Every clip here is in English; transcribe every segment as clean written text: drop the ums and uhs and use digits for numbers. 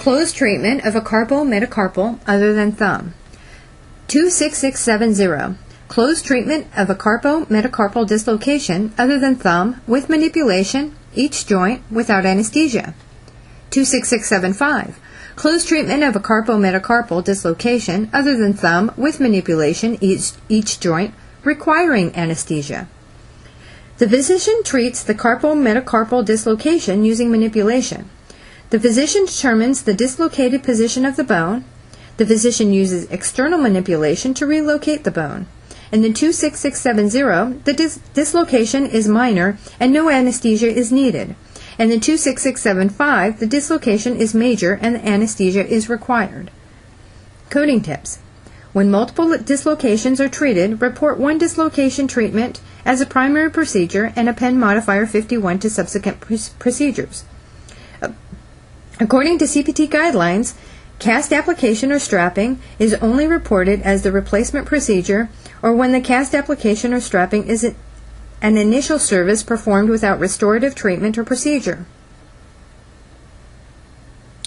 Closed treatment of a carpometacarpal other than thumb. 26670. Closed treatment of a carpometacarpal dislocation other than thumb with manipulation, each joint without anesthesia. 26675. Closed treatment of a carpometacarpal dislocation other than thumb with manipulation, each joint requiring anesthesia. The physician treats the carpometacarpal dislocation using manipulation. The physician determines the dislocated position of the bone. The physician uses external manipulation to relocate the bone. In the 26670, the dislocation is minor and no anesthesia is needed. In the 26675, the dislocation is major and the anesthesia is required. Coding tips. When multiple dislocations are treated, report one dislocation treatment as a primary procedure and append modifier 51 to subsequent procedures. According to CPT guidelines, cast application or strapping is only reported as the replacement procedure or when the cast application or strapping is an initial service performed without restorative treatment or procedure.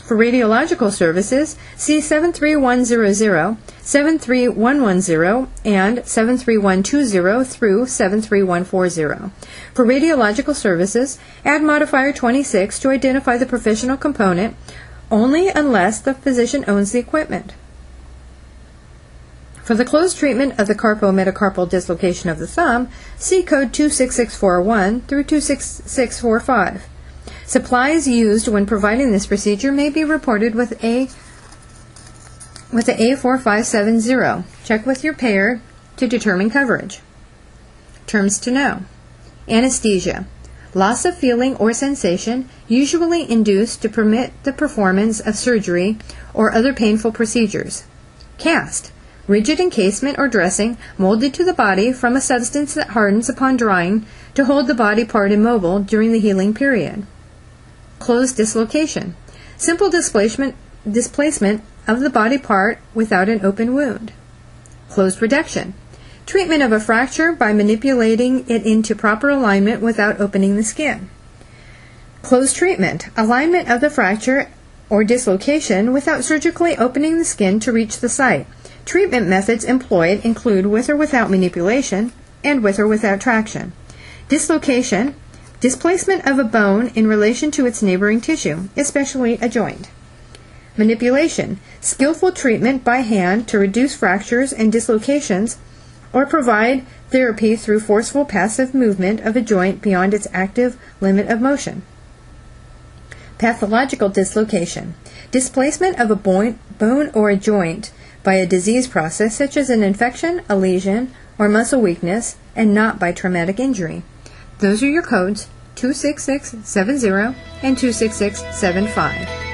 For radiological services, see 73100, 73110, and 73120 through 73140. For radiological services, add modifier 26 to identify the professional component only unless the physician owns the equipment. For the closed treatment of the carpometacarpal dislocation of the thumb, see code 26641 through 26645. Supplies used when providing this procedure may be reported with a 4570. Check with your payer to determine coverage. Terms to know. Anesthesia. Loss of feeling or sensation, usually induced to permit the performance of surgery or other painful procedures. Cast. Rigid encasement or dressing molded to the body from a substance that hardens upon drying to hold the body part immobile during the healing period. Closed dislocation. Simple displacement of the body part without an open wound. Closed reduction. Treatment of a fracture by manipulating it into proper alignment without opening the skin. Closed treatment. Alignment of the fracture or dislocation without surgically opening the skin to reach the site. Treatment methods employed include with or without manipulation and with or without traction. Dislocation. Displacement of a bone in relation to its neighboring tissue, especially a joint. Manipulation. Skillful treatment by hand to reduce fractures and dislocations or provide therapy through forceful passive movement of a joint beyond its active limit of motion. Pathological dislocation. Displacement of a bone or a joint by a disease process such as an infection, a lesion, or muscle weakness, and not by traumatic injury. Those are your codes, 26670 and 26675.